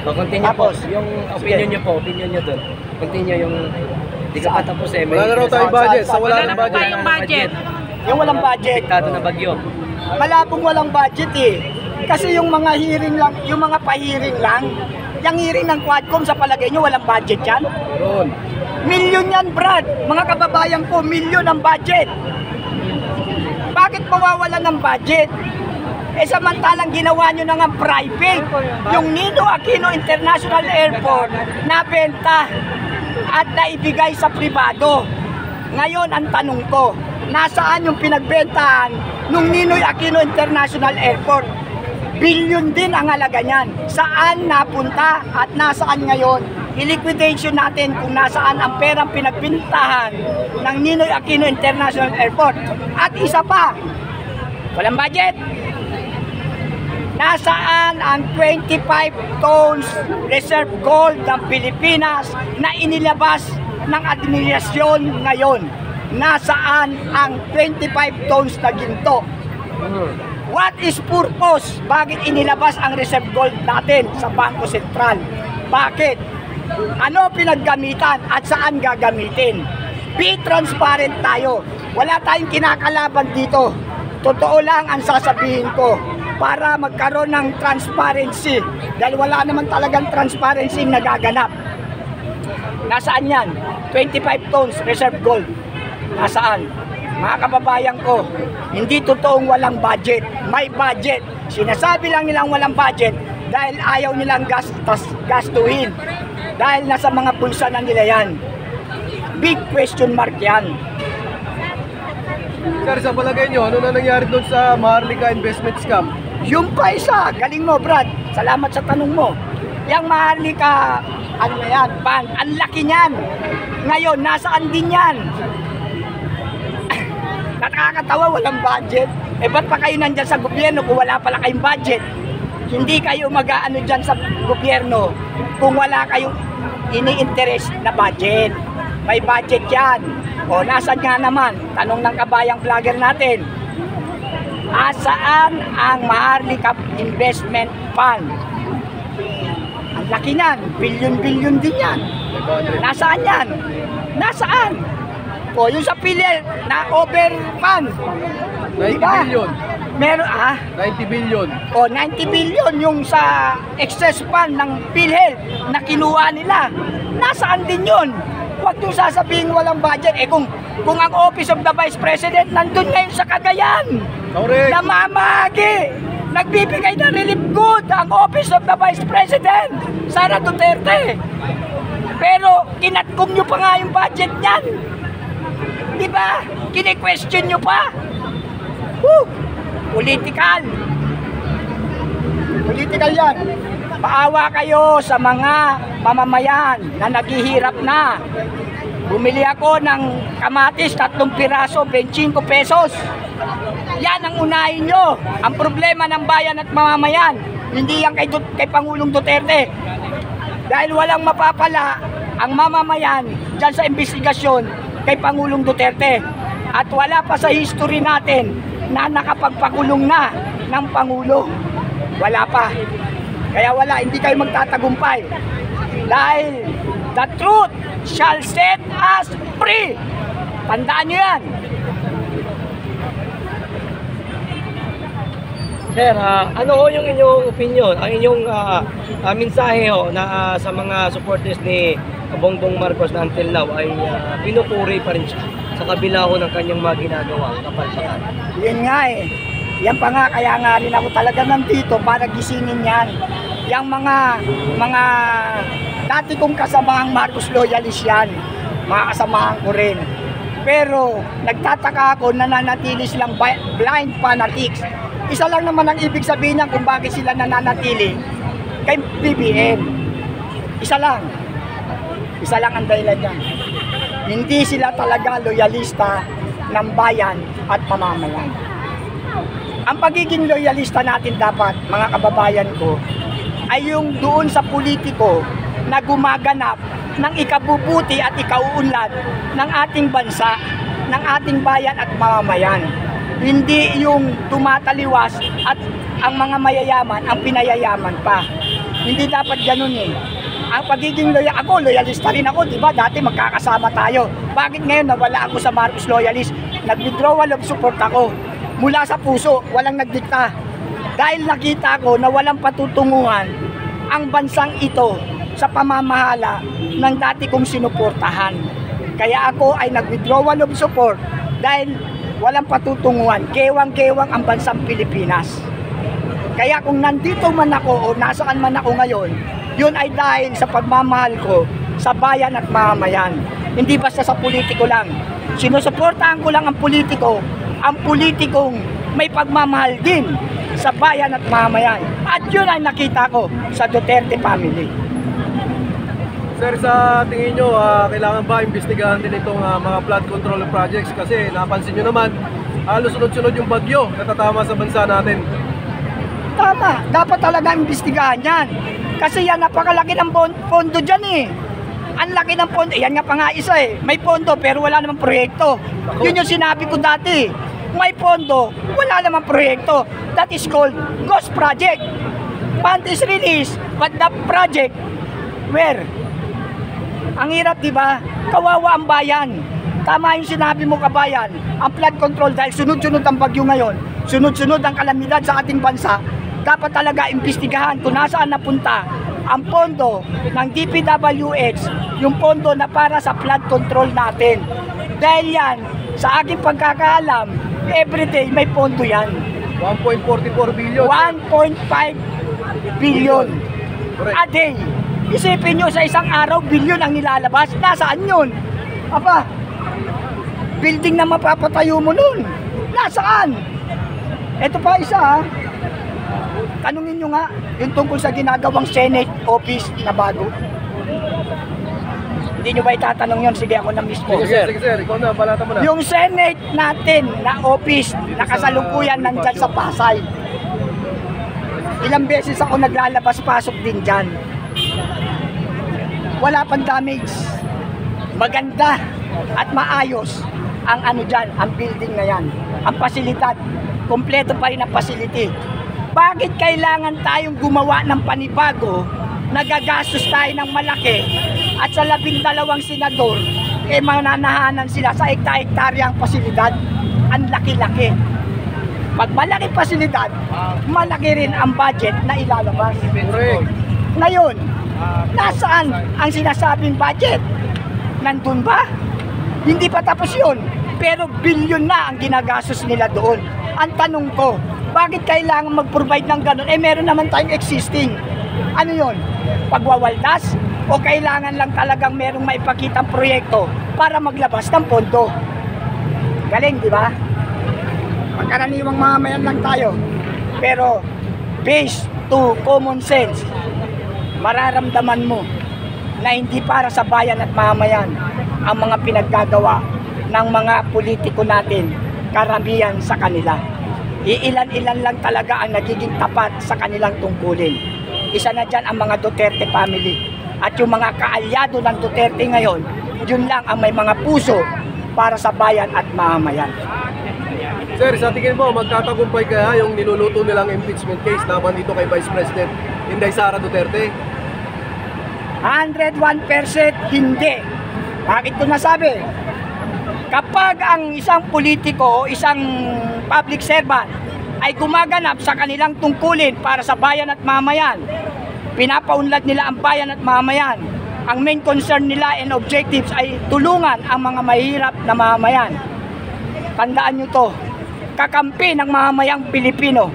O, continue Tapos, po. Yung opinion nyo po, opinion nyo doon. Continue yung... Di ka pa tapos eh. Wala na raw tayong budget. Sa wala na budget. Tayong budget. Yung walang budget. Apektado na bagyo. Malabong walang budget eh. Kasi yung mga hearing lang, yung mga pa-hearing lang, yung hearing ng Quadcom sa palagay nyo, walang budget yan? Ron. Milyon yan, Brad. Mga kababayan ko, milyon ang budget. Bakit mawawala ng budget? Eh samantalang ginawa nyo na nga private. Yung Nino Aquino International Airport, nabenta at naibigay sa pribado. Ngayon, ang tanong ko, nasaan yung pinagbentahan nung Ninoy Aquino International Airport? Bilyon din ang halaga niyan. Saan napunta at nasaan ngayon? I-liquidation natin kung nasaan ang perang pinagbintahan ng Ninoy Aquino International Airport. At isa pa, walang budget. Nasaan ang 25 tons reserve gold ng Pilipinas na inilabas ng administrasyon ngayon? Nasaan ang 25 tons na ginto? What is purpose? Bakit inilabas ang reserve gold natin sa Bangko Sentral? Bakit? Ano pinaggamitan at saan gagamitin? Be transparent tayo. Wala tayong kinakalaban dito. Totoo lang ang sasabihin ko para magkaroon ng transparency. Dahil wala naman talagang transparency nagaganap. Nasaan yan? 25 tons reserve gold. Nasaan? Mga kababayan ko, hindi totoong walang budget. May budget. Sinasabi lang nilang walang budget dahil ayaw nilang gastuhin. Dahil nasa mga bulsa na nila yan. Big question mark yan. Sir, sa palagay nyo, ano na nangyari doon sa Maharlika Investment Scam? Yung pa isa, galing mo Brad. Salamat sa tanong mo. Yung Maharlika, ano na yan, band, ang laki niyan. Ngayon, nasaan din yan? Nakakatawa, walang budget. Eh ba't pa kayo nandyan sa gobyerno kung wala pala kayong budget? Hindi kayo mag-aano dyan sa gobyerno kung wala kayong ini-interest na budget. May budget yan. O nasan nga naman? Tanong ng kabayang vlogger natin. Asaan ang Maharlika Investment Fund? Ang laki niyan. Bilyon-bilyon din yan. Nasaan yan? Nasaan? O yung sa PhilHealth na overfund. 90 Diba? billion. Meron 90 billion. o 90 billion yung sa excess fund ng PhilHealth na kinuha nila. Nasaan din yun? Huwag nyo sasabihin walang budget. Eh kung ang Office of the Vice President nandun ngayon sa Cagayan. Correct. Namamagi. Nagbibigay ng relief good ang Office of the Vice President. Sara Duterte. Pero kinatkom nyo pa nga yung budget niyan. Diba? Kine-question nyo pa. Woo! Political. Political yan. Paawa kayo sa mga mamamayan na naghihirap na. Bumili ako ng kamatis, 3 piraso, 25 pesos. Yan ang unahin nyo. Ang problema ng bayan at mamamayan. Hindi yan kay Pangulong Duterte. Dahil walang mapapala ang mamamayan dyan sa investigasyon kay Pangulong Duterte. At wala pa sa history natin na nakapagpakulong na ng Pangulo. Wala pa. Kaya wala, hindi kayo magtatagumpay. Dahil the truth shall set us free. Tandaan nyo yan. Sir, ano ho yung inyong opinion, ang inyong mensahe ho na sa mga supporters ni Bongbong Marcos na until now ay pinupuri pa rin siya sa kabila ho ng kanyang mga ginagawa kapalpakan? Yan nga eh. Yan pa nga, kaya nga rin ako talaga nandito para gisingin yan. Yang mga dati kong kasamahang Marcos loyalist yan. Mga kasamahan ko rin. Pero nagtataka ako na nananatili silang blind fanatics. Isa lang naman ang ibig sabihin niyan kung bakit sila nananatili kay BBM. Isa lang. Isa lang ang dahilan niya. Hindi sila talaga loyalista ng bayan at mamamayan. Ang pagiging loyalista natin dapat, mga kababayan ko, ay yung doon sa politiko na gumaganap ng ikabubuti at ikauunlad ng ating bansa, ng ating bayan at mamamayan. Hindi yung tumataliwas at ang mga mayayaman ang pinayayaman pa. Hindi dapat ganun eh. Ang pagiging loyalista rin ako, di ba? Dati magkakasama tayo. Bakit ngayon nawala ako sa Marcos loyalist? Nag-withdrawal of support ako. Mula sa puso, walang nagdikta. Dahil nakita ko na walang patutunguhan ang bansang ito sa pamamahala ng dati kong sinuportahan. Kaya ako ay nag-withdrawal of support dahil walang patutunguhan. Gewang-gewang ang bansang Pilipinas. Kaya kung nandito man ako o nasaan man ako ngayon, yun ay dahil sa pagmamahal ko sa bayan at mamamayan. Hindi basta sa politiko lang. Sinusuportahan ko lang ang politikong may pagmamahal din sa bayan at mamamayan. At yun ay nakita ko sa Duterte family. Sir, sa tingin nyo, kailangan ba imbestigahan din itong mga flood control projects? Kasi napansin nyo naman, halos sunod-sunod yung bagyo na tatama sa bansa natin. Tama, dapat talaga imbestigahan yan. Kasi yan, napakalaki ng pondo dyan eh. Ang laki ng pondo, yan nga pa nga isa eh. May pondo pero wala namang proyekto. Yun yung sinabi ko dati. May pondo, wala namang proyekto. That is called ghost project. Fund is released, but the project, where? Ang hirap, di ba? Kawawa ang bayan. Tama yung sinabi mo, kabayan. Ang flood control, dahil sunod-sunod ang bagyo ngayon, sunod-sunod ang kalamidad sa ating bansa, dapat talaga imbestigahan kung nasaan napunta ang pondo ng DPWH, yung pondo na para sa flood control natin. Dahil yan, sa aking pagkakaalam, everyday may pondo yan. 1.44 billion. 1.5 billion a day. Isipin nyo, sa isang araw, billion ang nilalabas. Nasaan yun? Aba, building na mapapatayo mo nun. Nasaan? Ito pa isa ha. Tanungin nyo nga, yung tungkol sa ginagawang Senate office na bago. Hindi nyo ba itatanong yun? Sige, ako na mismo. Sige sir, ikaw na, balata mo na. Yung Senate natin na office na kasalukuyan nandyan sa Pasay. Ilang beses ako naglalabas-pasok din dyan. Wala pang damage. Maganda at maayos ang ano dyan, ang building na yan. Ang pasilidad, kompleto pa rin ang facility. Bakit kailangan tayong gumawa ng panibago, nagagastos tayo ng malaki, at sa 12 senador, mananahanan sila sa hektar-hektaryang pasilidad? Ang laki-laki. Pag malaki pasilidad, malaki rin ang budget na ilalabas. Correct. Ngayon, nasaan ang sinasabing budget? Nandun ba? Hindi pa tapos yun. Pero bilyon na ang ginagastos nila doon. Ang tanong ko, bakit kailangan mag-provide ng ganun? Meron naman tayong existing. Ano yun? Pagwawaldas? O kailangan lang talagang merong maipakitang proyekto para maglabas ng pondo? Galing, di ba? Pagkaraniwang mamamayan lang tayo. Pero, based to common sense, mararamdaman mo na hindi para sa bayan at mamamayan ang mga pinaggagawa ng mga politiko natin, karamihan sa kanila. Iilan-ilan lang talaga ang nagiging tapat sa kanilang tungkulin. Isa na dyan ang mga Duterte family. At yung mga kaalyado ng Duterte ngayon, yun lang ang may mga puso para sa bayan at mamamayan. Sir, sa tingin mo, magtatagumpay kaya yung niluluto nilang impeachment case naman dito kay Vice President Inday Sara Duterte? 101% hindi. Bakit ko nasabi? Kapag ang isang politiko o isang public servant ay gumaganap sa kanilang tungkulin para sa bayan at mamayan, pinapaunlad nila ang bayan at mamayan, ang main concern nila and objectives ay tulungan ang mga mahirap na mamayan. Tandaan nyo to, kakampi ng mamamayang Pilipino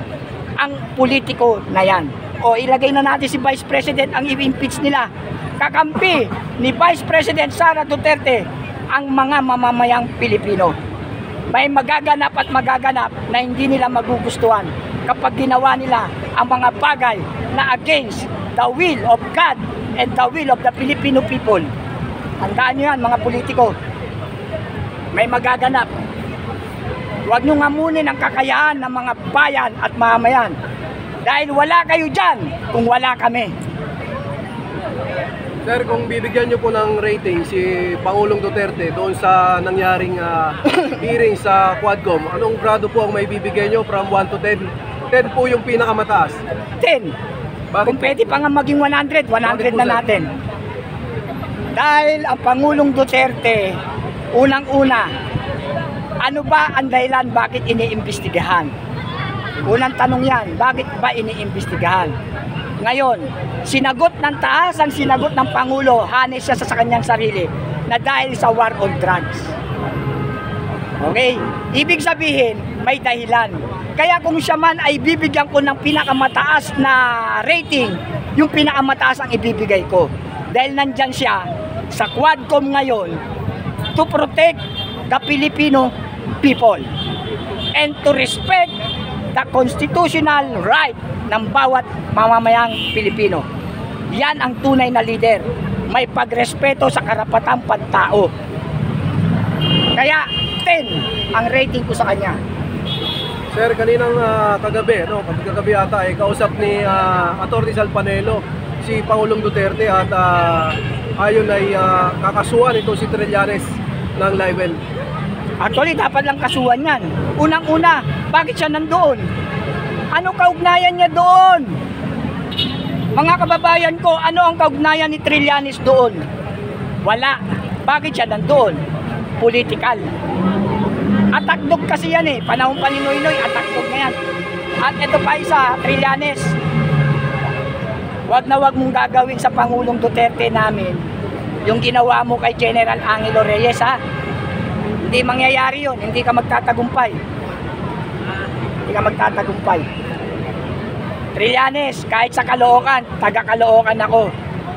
ang politiko na yan. O ilagay na natin si Vice President ang i-impeach nila. Kakampi ni Vice President Sara Duterte ang mga mamamayang Pilipino. May magaganap at magaganap na hindi nila magugustuhan kapag ginawa nila ang mga bagay na against the will of God and the will of the Filipino people. Tandaan nyo yan, mga politiko. May magaganap. Huwag nyo ngamunin ang kakayahan ng mga bayan at mamayan. Dahil wala kayo dyan kung wala kami. Sir, kung bibigyan nyo po ng rating si Pangulong Duterte doon sa nangyaring hearing sa Quadcom, anong grado po ang may bibigyan nyo from 1 to 10? 10 po yung pinakamataas. 10. Bakit Kung po? pwede pa nga maging 100, 100 na sir? natin. Dahil ang Pangulong Duterte, unang-una, ano ba ang dahilan bakit iniimbestigahan? Unang tanong yan, bakit ba iniimbestigahan? Ngayon, sinagot ng taas, ang sinagot ng Pangulo, hanes siya sa kanyang sarili, na dahil sa war on drugs. Okay? Ibig sabihin, may dahilan. Kaya kung siya man ay bibigyan ko ng pinakamataas na rating, yung pinakamataas ang ibibigay ko. Dahil nandyan siya sa Quadcom ngayon to protect the Filipino people and to respect the constitutional right ng bawat mamamayang Pilipino. Yan ang tunay na leader. May pagrespeto sa karapatang pantao. Kaya 10 ang rating ko sa kanya. Sir, kaninang kagabi, kagabi ata, kausap ni Atty. Salpanelo si Pangulong Duterte at ayon ay kakasuhan ito si Trillanes ng libel. Actually, dapat lang kasuhan yan. Unang-una, bakit siya nandoon? Anong kaugnayan niya doon? Mga kababayan ko, ano ang kaugnayan ni Trillanes doon? Wala. Bakit siya nandoon? Political. Atakdog kasi yan eh. Panahon pa ni Noynoy, atakdog na yan. At ito pa isa, Trillanes. Wag na wag mong gagawin sa Pangulong Duterte namin yung ginawa mo kay General Angelo Reyes, ha? Hindi mangyayari yun. Hindi ka magtatagumpay. Hindi ka magtatagumpay. Trillanes, kahit sa Caloocan, taga-Caloocan ako.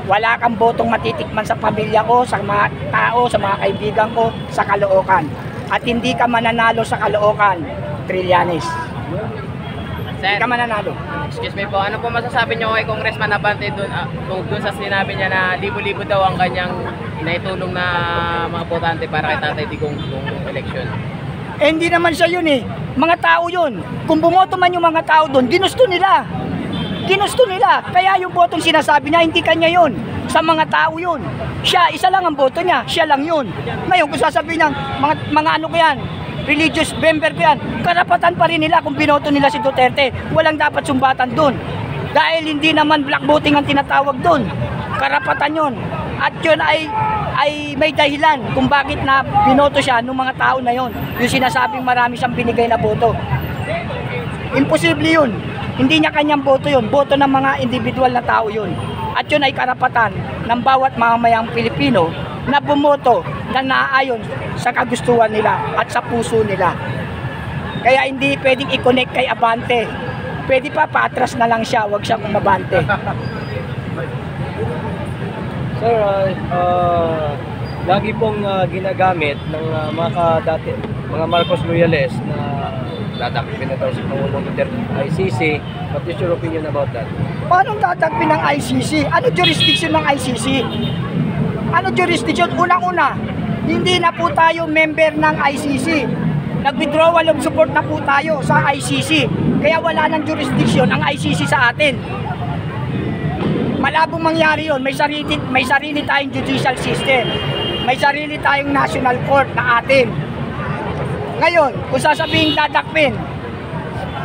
Wala kang botong matitikman sa pamilya ko, sa mga tao, sa mga kaibigan ko, sa Caloocan. At hindi ka mananalo sa Caloocan, Trillanes. Sir, Hindi ka mananalo. excuse me po, ano po masasabi niyo kay Congressman Abante doon sa sinabi niya na libo-libo daw ang kanyang inaitulong na mga botante para kay Tatay Digong kung election? Eh, hindi naman siya yun eh. Mga tao yun. Kung bumoto man yung mga tao doon, ginusto nila. Ginusto nila. Kaya yung botong sinasabi niya, hindi kanya yun. Sa mga tao yun. Siya, isa lang ang boto niya. Siya lang yun. Ngayon, kung sasabihin ng mga ano ko yan, religious member ko yan, karapatan pa rin nila kung binoto nila si Duterte. Walang dapat sumbatan doon. Dahil hindi naman black voting ang tinatawag doon. Karapatan yun. At yun ay may dahilan kung bakit na binoto siya ng mga tao na yun. Yung sinasabing marami siyang binigay na boto. Imposible yun. Hindi niya kanyang boto yun. Boto ng mga individual na tao yun. At yun ay karapatan ng bawat mamamayang Pilipino na bumoto na naaayon sa kagustuhan nila at sa puso nila. Kaya hindi pwedeng i-connect kay Abante. Pwede pa patras na lang siya, wag siyang umabante. Sir, lagi pong ginagamit ng mga Marcos loyalists na dadakpin na daw si Pangulong Duterte ICC. What is your opinion about that? Paano tatakpin ng ICC? Ano jurisdiction ng ICC? Ano jurisdiction? Unang-una, hindi na po tayo member ng ICC. Nag-withdrawal of support na po tayo sa ICC. Kaya wala nang jurisdiction ang ICC sa atin. Malabong mangyari yun. May sarili tayong judicial system. May sarili tayong national court na atin. Ngayon, kung sasabihin dadakpin,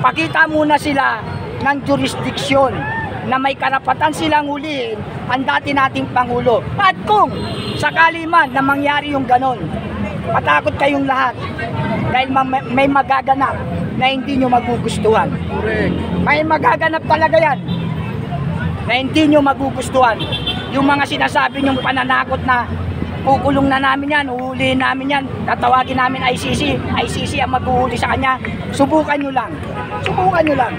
pakita muna sila ng jurisdiksyon na may karapatan silang huliin ang dati nating Pangulo. At kung sakali man na mangyari yung ganon, patakot kayong lahat dahil may magaganap na hindi nyo magugustuhan. Correct. May magaganap talaga yan na hindi nyo magugustuhan. Yung mga sinasabi nyong pananakot na kukulong na namin yan, uhulihin namin yan, tatawagin namin ICC, ICC ang maghuhuli sa kanya. Subukan nyo lang. Subukan nyo lang.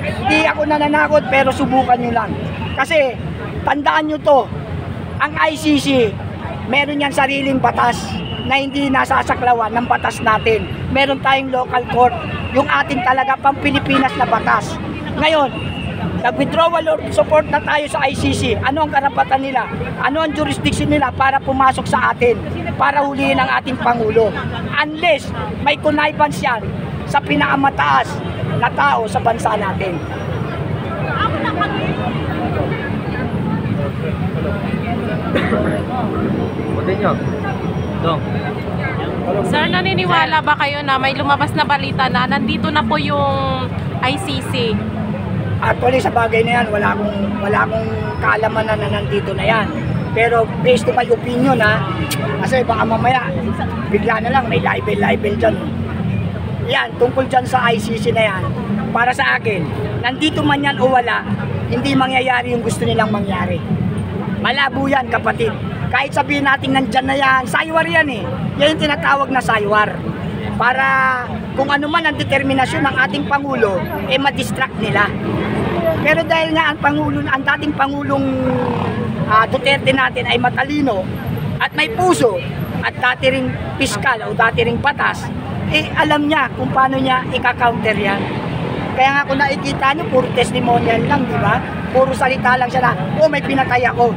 Hindi ako nananakot pero subukan nyo lang. Kasi tandaan nyo to, ang ICC, meron yan sariling batas na hindi nasasaklawan ng batas natin. Meron tayong local court, yung ating talaga pang Pilipinas na batas. Ngayon, nag-withdrawal of support na tayo sa ICC. Ano ang karapatan nila? Ano ang jurisdiction nila para pumasok sa atin? Para hulihin ang ating Pangulo. Unless may connivance yan sa pinakamataas na tao sa bansa natin. Buti nyo. Dong. Sir, naniniwala ba kayo na may lumabas na balita na nandito na po yung ICC Actually, sa bagay na yan, wala akong kaalaman na nandito na yan. Pero based to my opinion kasi baka mamaya, bigla na lang may libel dyan. Yan, tungkol dyan sa ICC na yan, para sa akin, nandito man yan o wala, hindi mangyayari yung gusto nilang mangyari. Malabo yan, kapatid. Kahit sabihin natin nandyan na yan, saywar yan eh. Yan yung tinatawag na saywar. Para kung ano man ang determinasyon ng ating Pangulo, ma-distract nila. Pero dahil nga ang dating Pangulong Duterte natin ay matalino at may puso at dati ring piskal o dati ring batas, alam niya kung paano niya ika-counter yan. Kaya nga kung nakikita niyo, puro testimonial lang, di ba? Puro salita lang siya na, may pinatay ako.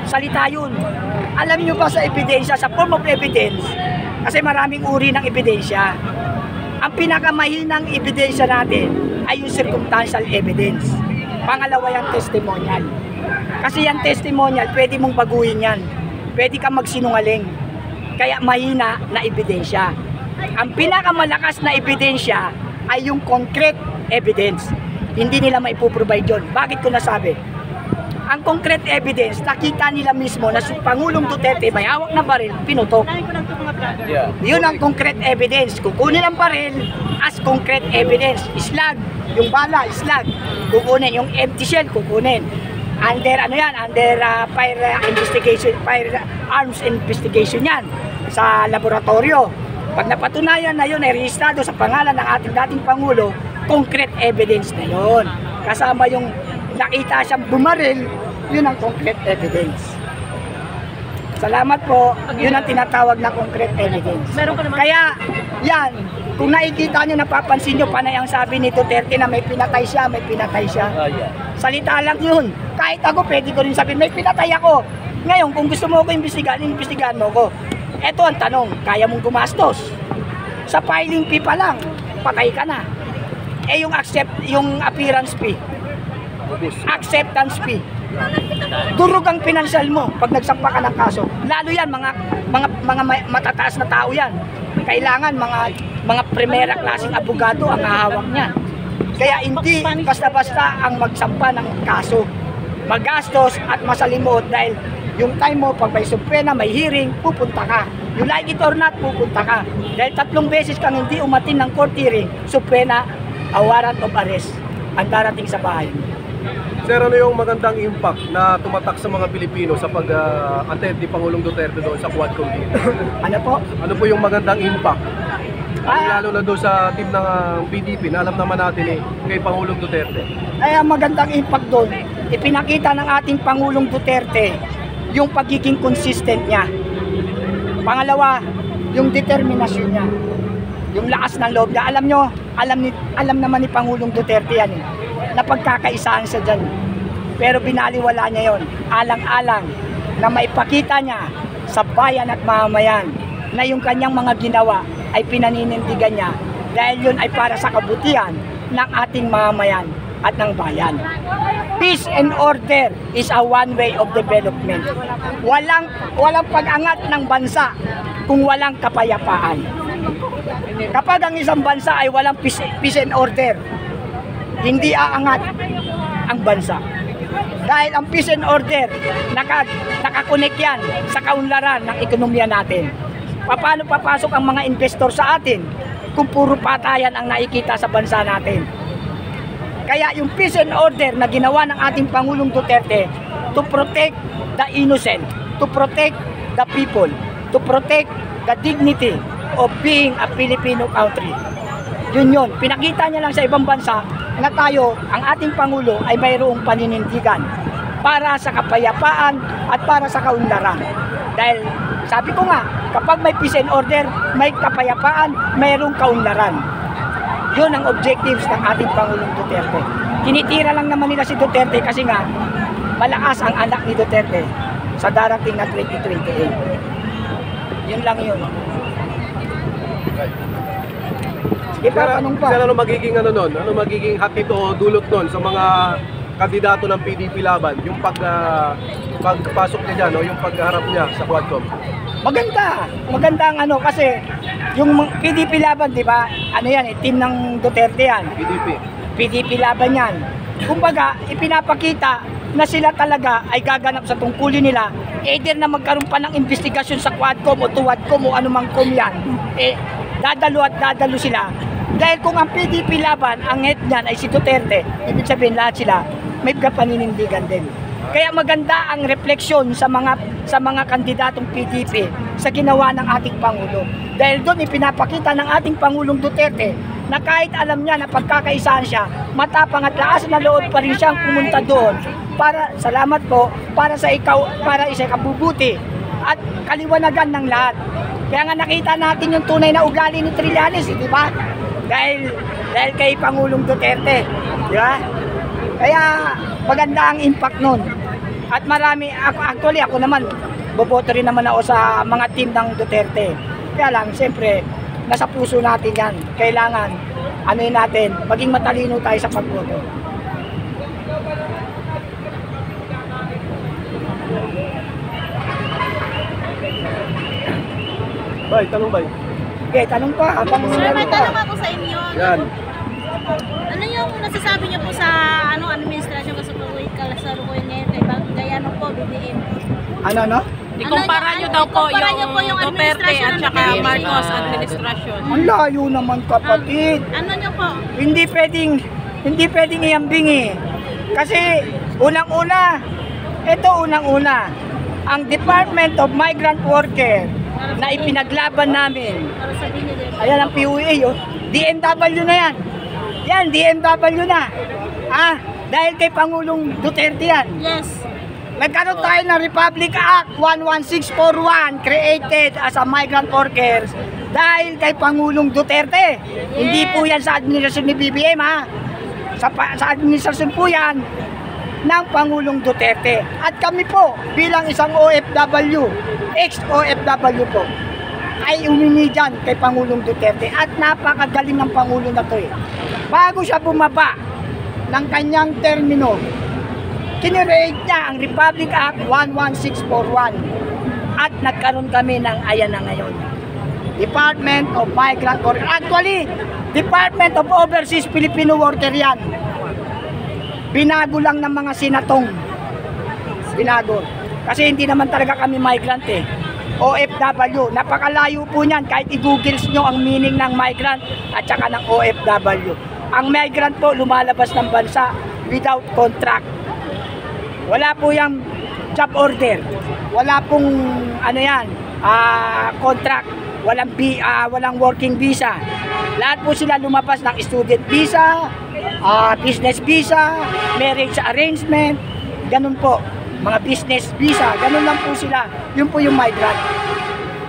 Salita yun. Alam niyo ba sa ebidensya, sa form of evidence, kasi maraming uri ng ebidensya. Ang pinakamahinang ebidensya natin ay yung circumstantial evidence. Pangalawa yung testimonial. Kasi yung testimonial, pwede mong baguhin yan. Pwede kang magsinungaling. Kaya mahina na ebidensya. Ang pinakamalakas na ebidensya ay yung concrete evidence. Hindi nila maipoprovide yun. Bakit ko nasabi? Ang concrete evidence, nakita nila mismo na si Pangulong Duterte may hawak na baril, pinutok. Yun ang concrete evidence. Kukunin ang baril as concrete evidence. Islag, yung bala, islag. Kukunin, yung empty shell, kukunin. Under firearms investigation yan sa laboratorio. Pag napatunayan na yun ay rehistrado sa pangalan ng ating dating Pangulo, concrete evidence na yun. Kasama yung nakita siyang bumaril, yun ang concrete evidence. Salamat po, yun ang tinatawag na concrete evidence. Kaya, yan, kung nakikita nyo, napapansin nyo, panay ang sabi ni Duterte na may pinatay siya. Salita lang yun. Kahit ako, pwede ko rin sabihin, may pinatay ako. Ngayon, kung gusto mo ako imbestigahan mo ko. Eto ang tanong, kaya mong gumastos? Sa filing fee pa lang, patay ka na. Yung appearance fee, acceptance fee, durog ang financial mo pag nagsampa ka ng kaso. Lalo yan, mga matataas na tao yan. Kailangan mga primera klaseng abogado ang hahawak niyan. Kaya hindi basta-basta ang magsampa ng kaso. Magastos at masalimuot dahil yung time mo, pag may subpena, may hearing, pupunta ka. You like it or not, pupunta ka. Dahil 3 beses kang hindi umatin ng court hearing, subpena, a warrant of arrest ang darating sa bahay. Sir, ano yung magandang impact na tumatak sa mga Pilipino sa pag-attend ni Pangulong Duterte doon sa Quadcom dito? Ano po? Ano po yung magandang impact? Lalo na doon sa team ng PDP na alam naman natin kay Pangulong Duterte. Ay, ang magandang impact doon, ipinakita ng ating Pangulong Duterte yung pagiging consistent niya. Pangalawa, yung determinasyon niya. Yung lakas ng loob niya. Alam nyo, alam naman ni Pangulong Duterte yan na pagkakaisaan siya dyan. Pero binaliwala niya yon. Alang-alang na maipakita niya sa bayan at mamamayan na yung kanyang mga ginawa ay pinaninindigan niya dahil yun ay para sa kabutihan ng ating mamamayan at ng bayan. Peace and order is a one way of development. Walang pag-angat ng bansa kung walang kapayapaan. Kapag ang isang bansa ay walang peace and order, hindi aangat ang bansa. Dahil ang peace and order, nakakonek yan sa kaunlaran ng ekonomiya natin. Paano papasok ang mga investor sa atin kung puro patayan ang nakikita sa bansa natin? Kaya yung peace and order na ginawa ng ating Pangulong Duterte to protect the innocent, to protect the people, to protect the dignity of being a Filipino country. Yun. Pinakita niya lang sa ibang bansa na tayo, ang ating Pangulo ay mayroong paninindigan para sa kapayapaan at para sa kaunlaran. Dahil sabi ko nga, kapag may peace and order, may kapayapaan, mayroong kaunlaran. Yun ang objectives ng ating Pangulong Duterte. Tinitira lang naman nila si Duterte kasi nga malakas ang anak ni Duterte sa darating na 2028. Yun lang yun. Sige pa, tanong pa. Sir, ano magiging Ano magiging hatid o dulot nun sa mga kandidato ng PDP laban? Yung pagpasok niya dyan, yung pagharap niya sa Quadcom? Maganda ang kasi yung PDP laban, di ba? Ano yan, team ng Duterte yan. PDP. PDP laban yan. Kumbaga, ipinapakita na sila talaga ay gaganap sa tungkulin nila, either na magkaroon pa ng investigasyon sa Quadcom o Tuwadcom o anumang com yan, dadalo at dadalo sila. Dahil kung ang PDP laban, ang head niyan ay si Duterte, ibig sabihin lahat sila may kapaninindigan din. Kaya maganda ang refleksyon sa mga kandidatong PDP sa ginawa ng ating Pangulo. Dahil doon ipinapakita ng ating Pangulong Duterte na kahit alam niya na pagkakaisahan siya, matapang at lakas na loob pa rin siyang pumunta doon para, salamat po, para sa ikabubuti at kaliwanagan ng lahat. Kaya nga nakita natin yung tunay na ugali ni Trillanes, di ba? Dahil kay Pangulong Duterte, di ba? Kaya maganda ang impact nun. At marami, ako naman, boboto rin naman ako sa mga team ng Duterte. Kaya lang, siyempre, nasa puso natin yan. Kailangan, natin, maging matalino tayo sa pagboto. Bay, tanong bay. Okay, tanong pa. Sir, may tanong ako sa inyo. Yan. Ano yung nasasabi niyo po sa administrasyon kasalukuyan ngayon kay ano po, BBM? Ano? Ikumpara niyo daw po yung Duterte at saka Marcos administrasyon. Ang layo naman, kapatid. Ano niyo po? Hindi pwedeng iambing eh. Kasi unang-una, ang Department of Migrant Worker na ipinaglaban namin. Para sabihin niyo din. Ayan ang PUA, DMW na yan. Yan, DMW na. Dahil kay Pangulong Duterte yan. Yes. Nagkaroon tayo ng Republic Act 11641 created as a migrant workers dahil kay Pangulong Duterte. Hindi po yan sa administrasyon ni BBM sa administrasyon po yan ng Pangulong Duterte. At kami po bilang isang OFW, ex-OFW po, ay humingi dyan kay Pangulong Duterte at napakagaling ng Pangulo na to Bago siya bumaba ng kanyang termino, kinirate niya ang Republic Act 11641 at nagkaroon kami ng ayan na ngayon. Department of Migrant Worker. Actually, Department of Overseas Filipino Worker yan. Binago lang ng mga sinatong. Binago. Kasi hindi naman talaga kami migrant OFW. Napakalayo po niyan kahit i-googles nyo ang meaning ng migrant at saka ng OFW. Ang migrant po lumalabas ng bansa without contract. Wala po yung job order. Wala pong contract. Walang working visa. Lahat po sila lumabas ng student visa, business visa, marriage arrangement, ganun po. Mga business visa, ganun lang po sila. Yun po yung migrant.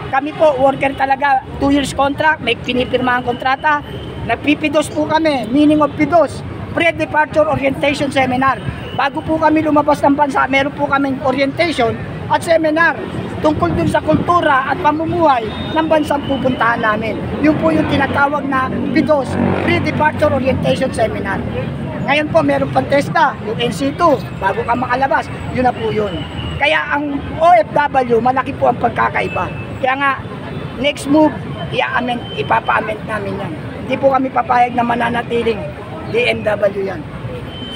Kami po, worker talaga, 2 years contract, may pinipirmahan kontrata. Nagpipidos po kami, meaning of pidos, pre-departure orientation seminar. Bago po kami lumabas ng bansa, meron po kaming orientation at seminar tungkol dun sa kultura at pamumuhay ng bansang pupuntahan namin. Yun po yung tinatawag na PIDOS, Pre-Departure Orientation Seminar. Ngayon po meron pang TESDA, yung NC2, bago ka makalabas, yun na po yun. Kaya ang OFW, malaki po ang pagkakaiba. Kaya nga, next move, ipapa-amend namin yan. Hindi po kami papayag na mananatiling DMW yan.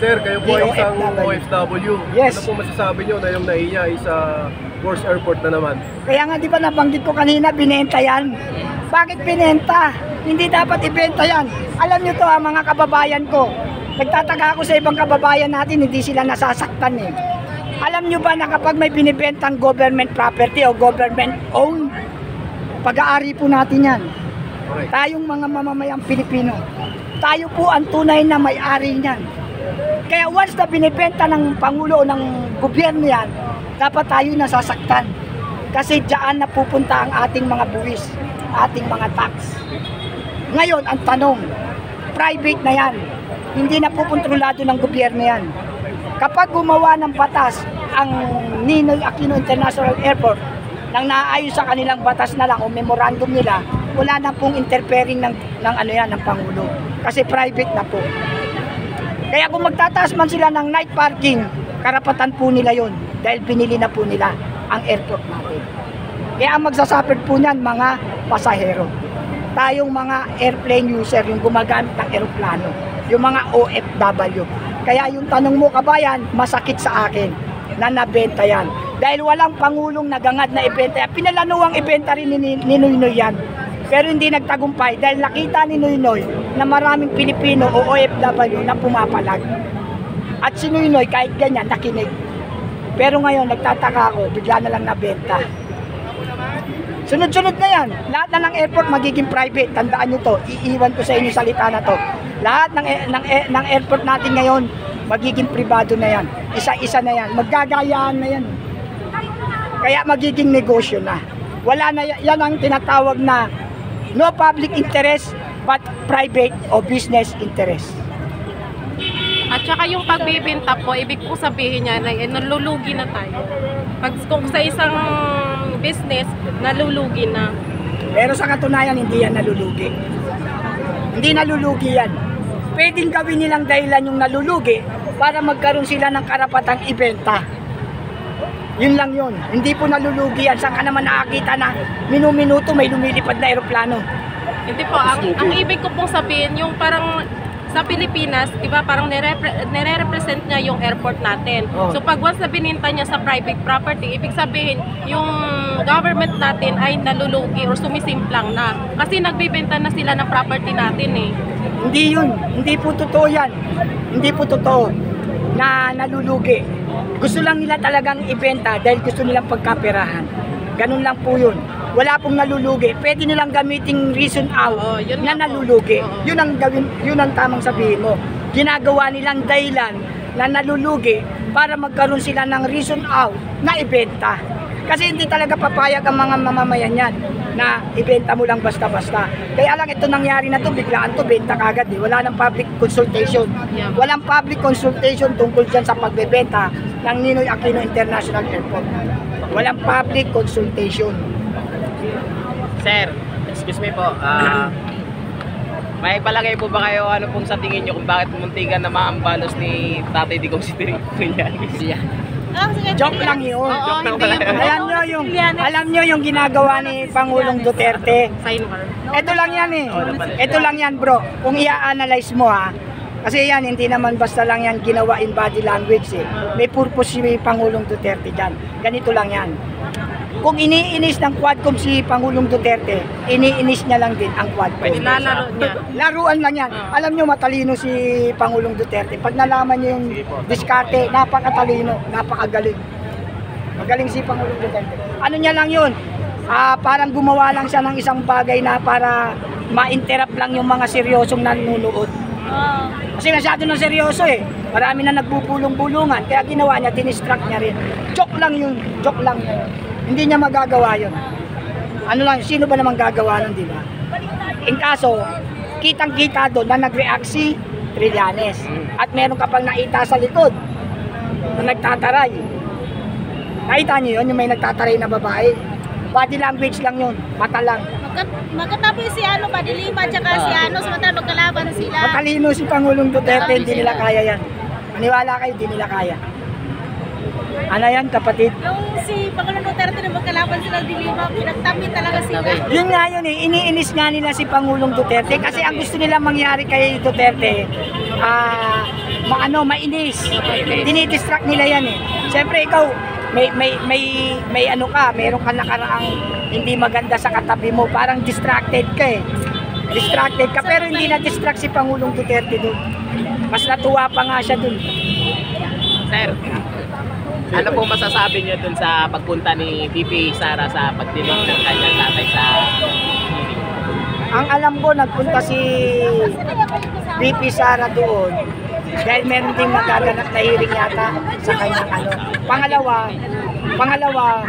Sir, kayo po ay isang OFW. Yes. Ano po masasabi nyo na yung naiya ay sa Worst Airport na naman? Kaya nga di ba nabanggit ko kanina, binenta yan. Bakit binenta? Hindi dapat ibenta yan. Alam nyo to mga kababayan ko. Nagtataka ako sa ibang kababayan natin, hindi sila nasasaktan Alam nyo ba na kapag may binibentang government property o government owned, pag-aari po natin yan. Okay. Tayong mga mamamayang Pilipino. Tayo po ang tunay na may-ari niyan. Kaya once na binibenta ng Pangulo o ng gobyerno yan, dapat tayo nasasaktan. Kasi diyan na pupunta ang ating mga buwis, ating mga tax. Ngayon, ang tanong, private na yan. Hindi na pukontrolado ng gobyerno yan. Kapag gumawa ng batas ang Ninoy Aquino International Airport nang naayos sa kanilang batas na lang o memorandum nila, wala na pong interfering ng Pangulo. Kasi private na po. Kaya kung magtataas man sila ng night parking, karapatan po nila yon dahil binili na po nila ang airport natin. Kaya ang magsasuffer po niyan mga pasahero. Tayong mga airplane user, yung gumagamit ng eroplano. yung mga OFW. Kaya yung tanong mo, kabayan, masakit sa akin na nabenta yan. Dahil walang pangulong nagangad na ibenta yan. Pinalanuang ibenta rin ni Noynoy yan. Pero hindi nagtagumpay dahil nakita ni Noynoy na maraming Pilipino o OFW na pumapalag. At si Noynoy kahit ganyan nakinig. Pero ngayon nagtataka ako, bigla na lang nabenta. Sunod-sunod na yan. Lahat na ng airport magiging private. Tandaan nyo to. Iiwan ko sa inyo salita na to. Lahat ng airport natin ngayon magiging privado na yan. Isa-isa na yan. Maggagayaan na yan. Kaya magiging negosyo na. Wala na yan ang tinatawag na no public interest but private o business interest. At saka yung pagbibenta po, ibig po sabihin niya na nalulugi na tayo. Kung sa isang business, nalulugi na. Pero sa katunayan, hindi yan nalulugi. Hindi nalulugi yan. Pwedeng gawin nilang dahilan yung nalulugi para magkaroon sila ng karapatang ibenta. Yun lang yun. Hindi po nalulugi yan. Saan ka naman nakakita na minu-minuto may lumilipad na aeroplano? Hindi po, ang ibig ko pong sabihin, yung parang sa Pilipinas, di ba, parang nire-represent niya yung airport natin. Oh. So pag once na bininta niya sa private property, ibig sabihin, yung government natin ay nalulugi or sumisimplang na. Kasi nagbibenta na sila ng property natin eh. Hindi yun. Hindi po totoo yan. Hindi po totoo na nalulugi. Gusto lang nila talagang ibenta dahil gusto nilang pagkaperahan. Ganun lang po yun. Wala pong nalulugi. Pwede nilang gamiting reason out Oo, yun na nga po. nalulugi. Oo. Yun ang gawin, yun ang tamang sabihin mo. Ginagawa nilang dahilan na nalulugi para magkaroon sila ng reason out na ibenta. Kasi hindi talaga papayag ang mga mamamayan yan na ibenta mo lang basta-basta. Kaya lang ito nangyari na to, biglaan to, benta kagad eh. Wala nang public consultation. Yeah. Walang public consultation tungkol dyan sa pagbebenta ng Ninoy Aquino International Airport. Walang public consultation. Sir, excuse me po. May palagay po ba kayo ano pong sa tingin nyo kung bakit muntikan na maambalos ni Tatay Digong si Trillanes? Joke lang yun. Oo, hindi yun. Alam nyo yung ginagawa ni Pangulong Duterte. Sign war. Ito lang yan eh. Ito lang yan bro. Kung i-analyze mo ha. Kasi yan, hindi naman basta lang yan ginawa in body language eh. May purpose si Pangulong Duterte dyan. Ganito lang yan. Kung iniinis ng Quadcom si Pangulong Duterte, iniinis niya lang din ang Quadcom. Nilalaro niya. Laruan lang yan. Alam nyo, matalino si Pangulong Duterte. Pag nalaman niyo yung diskarte, napakatalino, napakagaling. Magaling si Pangulong Duterte. Ano niya lang yun? Parang gumawa lang siya ng isang bagay na para ma-interrupt lang yung mga seryosong nanonood. Kasi masyado na seryoso eh. Marami na nagbubulong-bulungan. Kaya ginawa niya, dinistract niya rin. Joke lang yun. Joke lang yun. Hindi niya magagawa yun. Ano lang, sino ba naman gagawa nun, di ba? In kaso, kitang-kita doon na nag-react si Trillanes. At meron ka pang nakita sa likod na nagtataray. Nakita niyo yun, yung may nagtataray na babae. Body language lang yun, mata lang. Magkatabi si Padilima tsaka si samantala magkalaban sila. Matalino si Pangulong Duterte, hindi nila kaya yan. Maniwala kayo, hindi nila kaya. Ano yan, kapatid? Yung si Pangulong Duterte na magkalaban sila Dilima, pinagtabi talaga sila. Yun nga yun eh, iniinis nga nila si Pangulong Duterte kasi ang gusto nila mangyari kay Duterte, mainis. Dinidistract nila yan eh. Siyempre ikaw, may ano ka, meron ka nakaraang hindi maganda sa katabi mo, parang distracted ka eh. Distracted ka, pero hindi na-distract si Pangulong Duterte doon. Mas natuwa pa nga siya doon. Sir, ano po masasabi niyo dun sa pagpunta ni VP Sara sa pagdinig ng kanyang tatay sa hearing? Ang alam ko, nagpunta si VP Sara doon dahil meron ding magaganap na hearing yata sa kanyang ano. Pangalawa,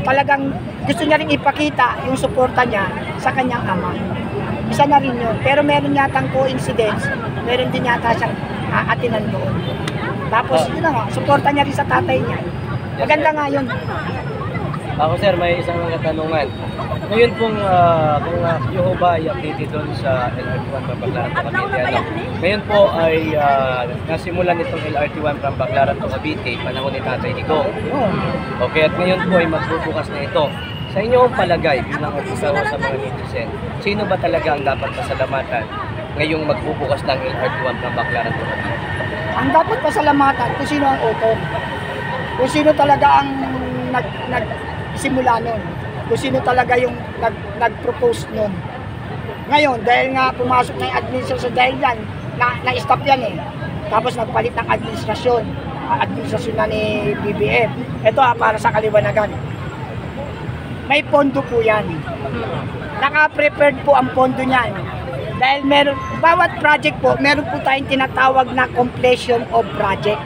talagang gusto niya rin ipakita yung suporta niya sa kanyang ama. Isa na rin yun. Pero meron yatang coincidence, meron din yata siyang aatinan doon. Tapos yun na nga, suporta niya rin sa tatay niya. Maganda nga yun. Ako sir, may isang katanungan. Ngayon pong kung yung ba ay updated doon sa LRT1 from Baclaran to Cavite, ngayon po ay nasimulan itong LRT1 from Baclaran to Cavite, panahon ni Tatay Digong. Okay, at ngayon po ay magbubukas na ito. Sa inyong palagay, bilang isa sa mga netizen, sino ba talaga ang dapat pasalamatan ngayong magbubukas ng LRT1 ng Baclaran to. Ang dapat pasalamatan kung sino ang author. Kung sino talaga ang nagsimula nun. Kung sino talaga yung nag-propose nun. Ngayon, dahil nga pumasok na yung administrasyon, dahil yan, na-stop yan eh. Tapos nagpalit ng administrasyon. Ang administrasyon na ni BBM. Ito para sa kaliwanagan. May pondo po yan. Naka-prepared po ang pondo niyan. Dahil bawat project po, meron po tayong tinatawag na completion of project.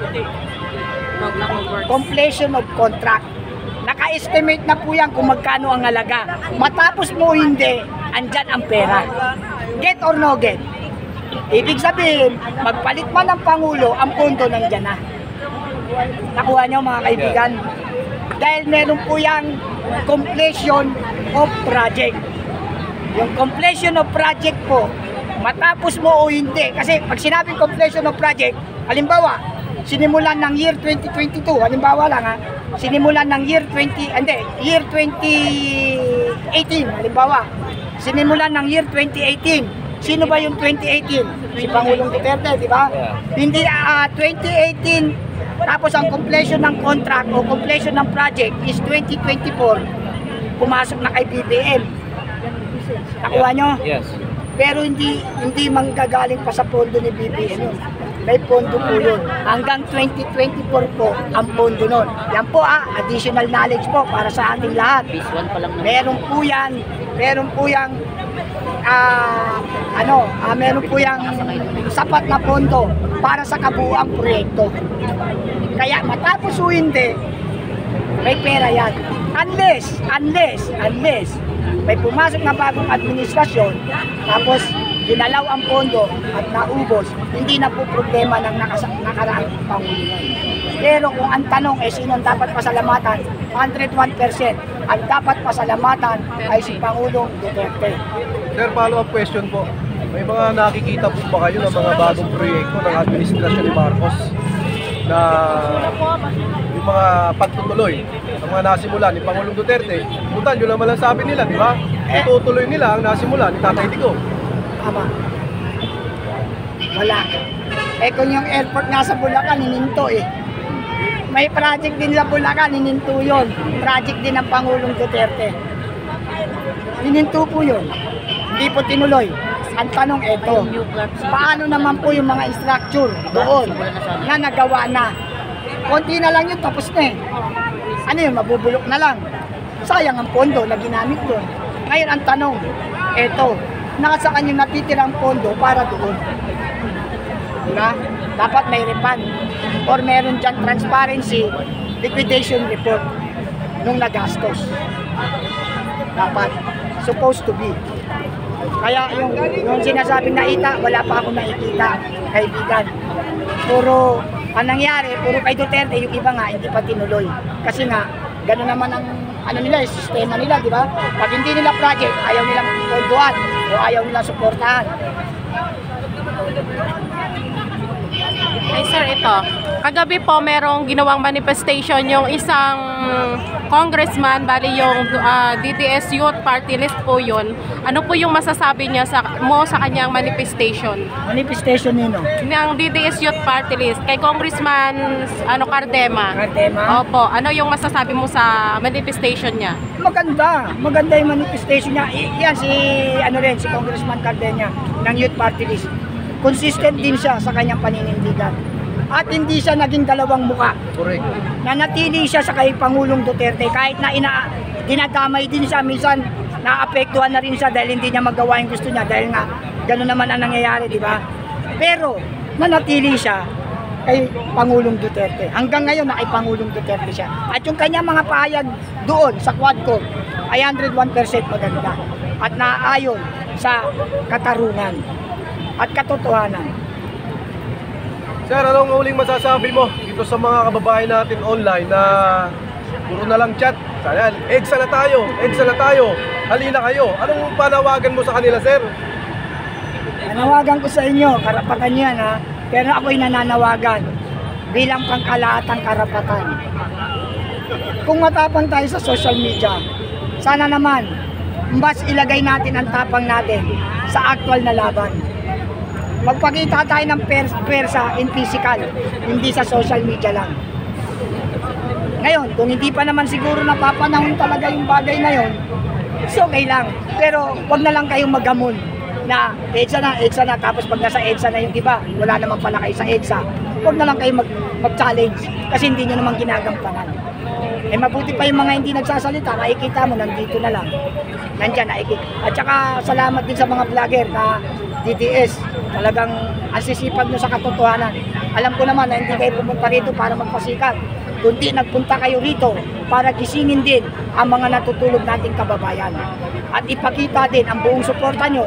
Completion of contract. Naka-estimate na po yan kung magkano ang halaga. Matapos mo hindi, andyan ang pera. Get or no get? Ibig sabihin, magpalit man ng Pangulo, ang pondo nandyan na. Nakuha niyo mga kaibigan? Dahil meron po yung completion of project. Yung completion of project po, matapos mo o hindi. Kasi pag sinabing completion of project, halimbawa, sinimulan ng year 2022, halimbawa lang ha, sinimulan ng year 2018, halimbawa, sinimulan ng year 2018. Sino ba yung 2018? Si Pangulong Duterte, di ba? Hindi 2018, tapos ang completion ng contract o completion ng project is 2024, pumasok na kay BBM. Nakuha nyo? Yes. Pero hindi manggagaling pa sa pondo ni BBM yun. May pondo po yun. Hanggang 2024 po ang pondo nun. Yan po additional knowledge po para sa ating lahat. Meron po yan meron po yang sapat na pondo para sa kabuuang proyekto. Kaya matapos o hindi, may pera yan. Unless may pumasok na bagong administrasyon, tapos ginalaw ang pondo at naubos, hindi na po problema ng nakaraang Pangulo. Pero kung ang tanong ay sino ang dapat pasalamatan, 101% ang dapat pasalamatan ay si Pangulong Duterte. Sir, follow-up question po. May mga nakikita po ba kayo ng mga bagong proyekto ng administrasyon ni Marcos na yung mga pagtutuloy ng mga nasimula ni Pangulong Duterte? Butan, yun naman lang sabi nila, di ba? Itutuloy nila ang nasimula ni Tatay Digong. Tama. Wala. Kung yung airport nga sa Bulacan, hininto eh. May project din sa Bulacan, hininto yun. Project din ng Pangulong Duterte. Hininto po yun. Hindi po tinuloy. Ang tanong eto, paano naman po yung mga structure doon na nagawa na? Konti na lang yun, tapos na eh. Ano yun, mabubulok na lang. Sayang ang pondo na ginamit doon. Ngayon ang tanong, eto, nakasaan yung natitirang pondo para doon? Diba? Dapat may refund. Or meron dyan transparency, liquidation report nung nagastos. Dapat. Supposed to be. Kaya yung sinasabing nakita, wala pa akong nakikita, kaibigan. Puro, ang nangyari, puro kay Duterte, yung iba nga, hindi pa tinuloy. Kasi nga, gano'n naman ang sistema nila, di ba? Pag hindi nila project, ayaw nilang pondoan o ayaw nilang suportahan. Ay sir, ito. Kagabi po merong ginawang manifestation yung isang congressman, bali yung DDS Youth Party List po yun. Ano po yung masasabi niya sa kanyang manifestation? Manifestation nino? Ng DDS Youth Party List kay Congressman Cardema. Cardema? Opo. Ano yung masasabi mo sa manifestation niya? Maganda yung manifestation niya. Yan si Congressman Cardema ng Youth Party List. Consistent din siya sa kanyang paninindigan. At hindi siya naging dalawang muka. Correct. Nanatili siya sa kay Pangulong Duterte kahit na dinadamay din siya, minsan naapektuhan na rin siya dahil hindi niya magawa yung gusto niya dahil nga gano'n naman ang nangyayari, di ba? Pero nanatili siya kay Pangulong Duterte. Hanggang ngayon na kay Pangulong Duterte siya. At yung kanyang mga pahayag doon sa Quadcom ay 101% maganda at naayon sa katarungan at katotohanan. Sir, anong huling masasabi mo dito sa mga kababayan natin online na puro na lang chat? Sayang, EDSA na tayo, halina kayo. Anong panawagan mo sa kanila, sir? Nanawagan ko sa inyo, karapatan yan ha. Pero ako'y nananawagan bilang pangkalahatang karapatan. Kung matapang tayo sa social media, sana naman mas ilagay natin ang tapang natin sa actual na laban. magpakita tayo ng pwersa in physical, hindi sa social media lang. Ngayon, kung hindi pa naman siguro napapanahon talaga yung bagay na yon, so okay lang. Pero wag na lang kayong maghamon na EDSA na, tapos pag nasa EDSA na yung iba, wala naman pala kayo sa EDSA. Wag na lang kayo mag-challenge kasi hindi nyo naman ginagampanan. Eh mabuti pa yung mga hindi nagsasalita, nakikita mo, nandito na lang. Nandyan, nakikita. At saka salamat din sa mga vlogger na DDS. Talagang asisipag nyo sa katotohanan. Alam ko naman na hindi kayo pumunta rito para magpasikat. Kundi nagpunta kayo rito para gisingin din ang mga natutulog nating kababayan. At ipakita din ang buong suporta nyo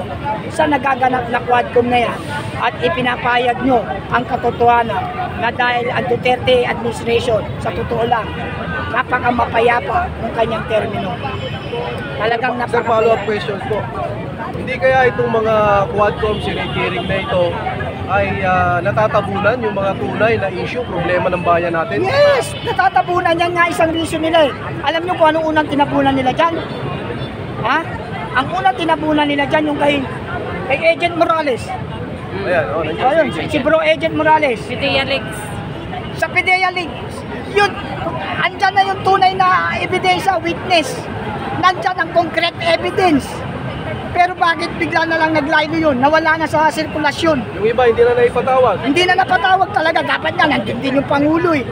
sa nagaganap na Quadcom na yan. At ipinapayag nyo ang katotohanan na dahil ang Duterte administration, sa totoo lang, napakamapayapa ng kanyang termino. Talagang Sir, follow-up questions po. Hindi kaya itong mga Quadcom, sinitiring na ito, ay natatabunan yung mga tunay na issue, problema ng bayan natin? Yes! Natatabunan yan nga isang reason nila eh. Alam nyo kung anong unang tinabunan nila dyan? Ha? Ang unang tinabunan nila dyan yung kay Agent Morales. Ayan, Ayun, si Bro Agent Morales. Pidea Leaks. Sa Pidea Leaks. Yun, andyan na yung tunay na ebidensya, witness. Nandyan ang concrete evidence. Pero bakit bigla na lang naglaylo yun? Nawala na sa sirkulasyon. Yung iba, hindi na naipatawag. Hindi na napatawag talaga. Dapat nga, nandun din yung Pangulo eh.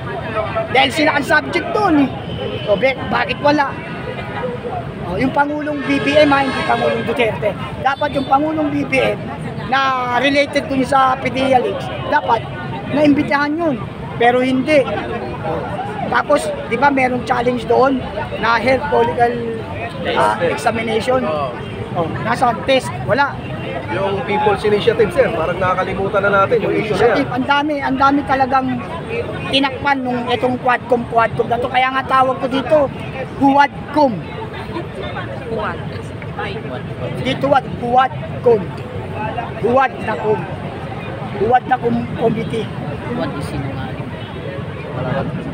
Dahil sila ang subject doon eh. O, bakit wala? O, yung Pangulong BBM hindi Pangulong Duterte. Dapat yung Pangulong BBM na related dun sa Pidea Leaks, dapat naimbitahan yun. Pero hindi. Tapos, di ba merong challenge doon na health political examination? Oh, nasa test, wala. Yung People's Initiative, sir, parang nakakalimutan na natin yung issue na yan. Ang dami talagang tinakpan nung itong Quadcom na to. Kaya nga tawag ko dito, Quadcom. Dito Quadcom. Huwad na committee.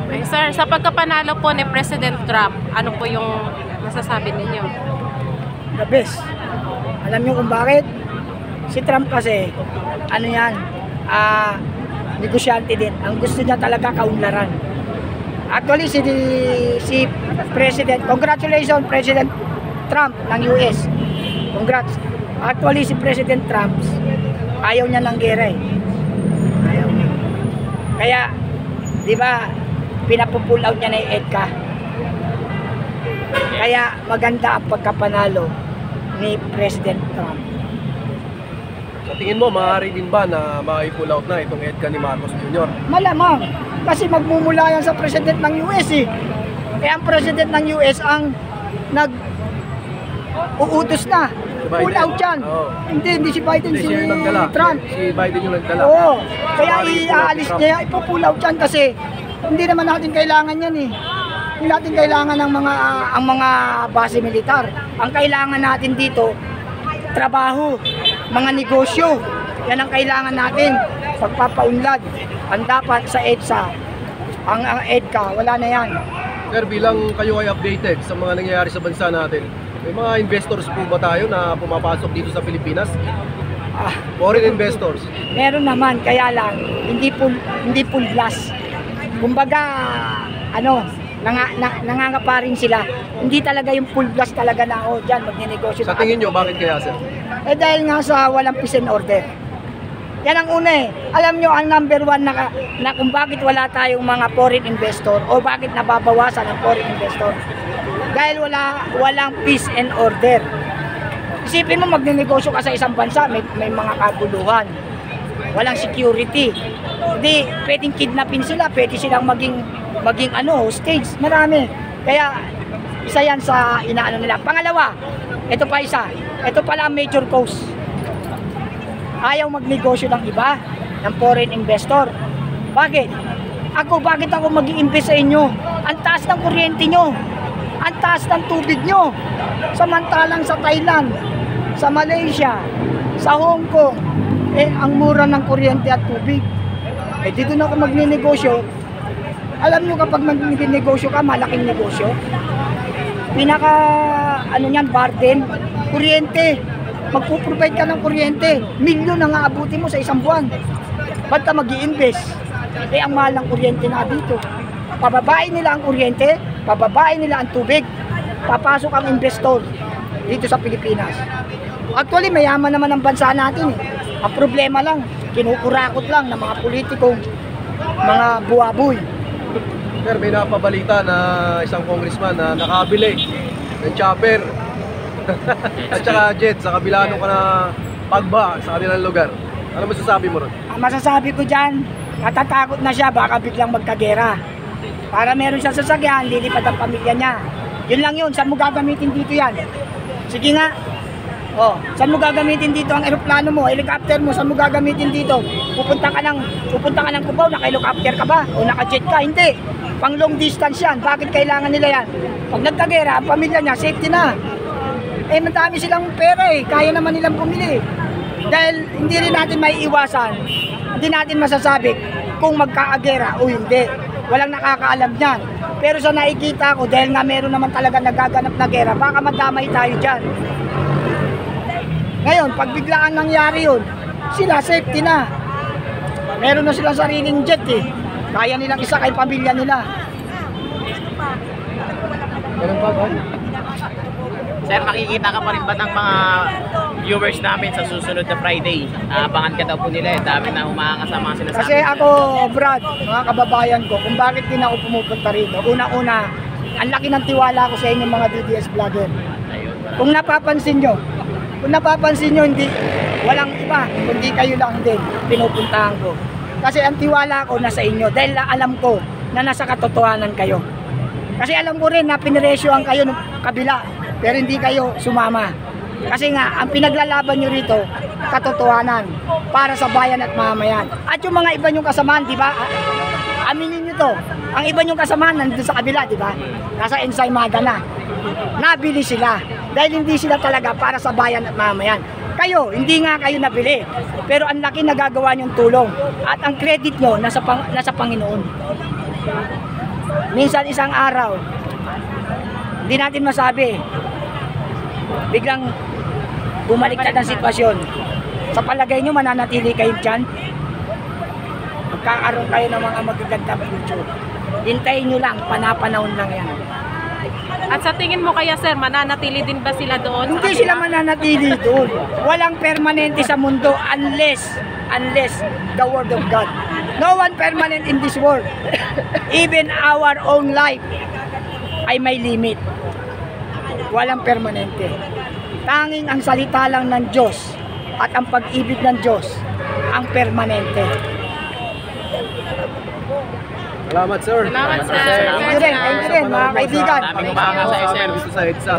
Ay, sir, sa pagkapanalo po ni President Trump, ano po yung masasabi ninyo? The best. Alam niyo kung bakit? Si Trump kasi, ano yan, negosyante din. Ang gusto niya talaga kaunlaran. Actually, si President, congratulations President Trump ng US. Congrats. Actually, si President Trump, ayaw niya ng gera eh. Ayaw niya. Kaya, di ba, pinapupull out niya na yung EDCA. Kaya, maganda ang pagkapanalo ni President Trump. Sa tingin mo, maaari din ba na ma-pull out na itong EDCA ni Marcos Jr.? Malamang. Kasi magmumula yan sa President ng US eh. Kaya ang President ng US ang uutos na. Pull out yan. Oh. Hindi si Biden, si siya yung nagdala. Trump. Si Biden yung nagdala. Oo. Kaya iaalis niya, ipupull out yan kasi hindi naman natin kailangan yan eh. Hindi natin kailangan ng ang mga base militar. Ang kailangan natin dito, trabaho, mga negosyo. Yan ang kailangan natin. Pagpapaunlad. Ang dapat sa EDSA, ang EDCA, wala na yan. Sir, bilang kayo ay updated sa mga nangyayari sa bansa natin, may mga investors po ba tayo na pumapasok dito sa Pilipinas? Foreign investors? Meron naman, kaya lang, hindi full blast. Kumbaga, nangangapa rin sila. Hindi talaga yung full blast talaga na, dyan, magnenegosyo. Sa tingin nyo, bakit kaya, sir? Dahil nga sa walang peace and order. Yan ang una eh. Alam nyo, ang number one na kung bakit wala tayong mga foreign investor o bakit nababawasan ang foreign investor. Dahil walang peace and order. Isipin mo, magnenegosyo ka sa isang bansa, may mga kaguluhan. Walang security. Hindi, pwedeng kidnapin sila, pwede silang maging hostage. Marami. Kaya, isa yan sa inaano nila. Pangalawa, ito pa isa. Ito pala ang major cause. Ayaw magnegosyo ng iba, ng foreign investor. Bakit? Bakit ako mag-i-invest sa inyo? Ang taas ng kuryente nyo. Ang taas ng tubig nyo. Samantalang sa Thailand, sa Malaysia, sa Hong Kong, ang mura ng kuryente at tubig. Dito na ako magnenegosyo. Alam nyo kapag magnenegosyo ka, malaking negosyo. Pinaka, burden, kuryente. magpo-provide ka ng kuryente. Milyon ang aabuti mo sa isang buwan. Ba't ka mag-i-invest? Eh, ang mahal ng kuryente na dito. Pababain nila ang kuryente, pababain nila ang tubig, papasok ang investor dito sa Pilipinas. Actually, mayaman naman ang bansa natin eh. Ang problema lang, kinukurakot lang ng mga politikong mga buwaboy. Sir, may napabalita na isang congressman na nakabili ng chopper at saka jet sa kabila nung pagba sa kanilang lugar. Ano masasabi mo ron? Ang masasabi ko dyan, natatakot na siya, baka biglang magkagera. Para meron siyang sasakyan, lilipad ang pamilya niya. Yun lang yun, saan mo gagamitin dito yan? Sige nga. Oh, saan mo gagamitin dito ang eroplano mo, helicopter mo, saan mo gagamitin dito? Pupunta ka ng Cubao, naka-helicopter ka ba? O naka-jet ka? Hindi. Pang long distance yan. Bakit kailangan nila yan? Pag nagkagera, ang pamilya niya, safety na. Eh, madami silang pera eh. Kaya naman nilang bumili. Dahil hindi rin natin may iwasan. Hindi natin masasabi kung magkaagera o hindi. Walang nakakaalam niyan. Pero sa nakikita ko, dahil nga meron naman talaga nagaganap na gera, baka madamay tayo dyan. Ngayon, pag biglaan nangyari yun, sila safety na. Meron na silang sariling jet eh. Kaya nilang isakay pamilya nila. Sir, makikita ka pa rin ba ng mga viewers namin sa susunod na Friday? Abangan ka daw po nila eh. Dami na umaangas ang mga sinasabi. Kasi ako, Brad, mga kababayan ko, kung bakit din ako pumupunta rito. Una-una, ang laki ng tiwala ko sa inyo mga DDS vlogger. Ayun, Kung napapansin nyo, hindi, walang iba, kundi kayo lang din pinupuntahan ko. Kasi ang tiwala ko nasa inyo dahil alam ko na nasa katotohanan kayo. Kasi alam ko rin na piniresyohan kayo ng kabila, pero hindi kayo sumama. Kasi nga, ang pinaglalaban nyo rito, katotohanan, para sa bayan at mamayan. At yung mga iba nyong kasamaan, di ba? Aminin nyo to, ang iba nyong kasamaan nandun sa kabila, di ba? Nasa Ensaymada na. Nabili sila dahil hindi sila talaga para sa bayan at mamayan. Kayo, hindi nga kayo nabili, pero ang laki nagagawa nyong tulong at ang credit nyo nasa Panginoon. Minsan isang araw, hindi natin masabi, biglang bumaliktad ang sitwasyon. Sa palagay nyo, mananatili kayo dyan? Magkakaroon kayo ng mga magagandang future. Hintayin nyo lang, panapanahon lang yan. At sa tingin mo kaya sir, mananatili din ba sila doon? Hindi sila mananatili doon. Walang permanente sa mundo unless the word of God. No one permanent in this world. Even our own life ay may limit. Walang permanente. Tanging ang salita lang ng Diyos at ang pag-ibig ng Diyos ang permanente. Salamat, sir. Salamat, sir. Thank you rin, mga kaibigan. Daming umaangas sa SM. Sa EDSA.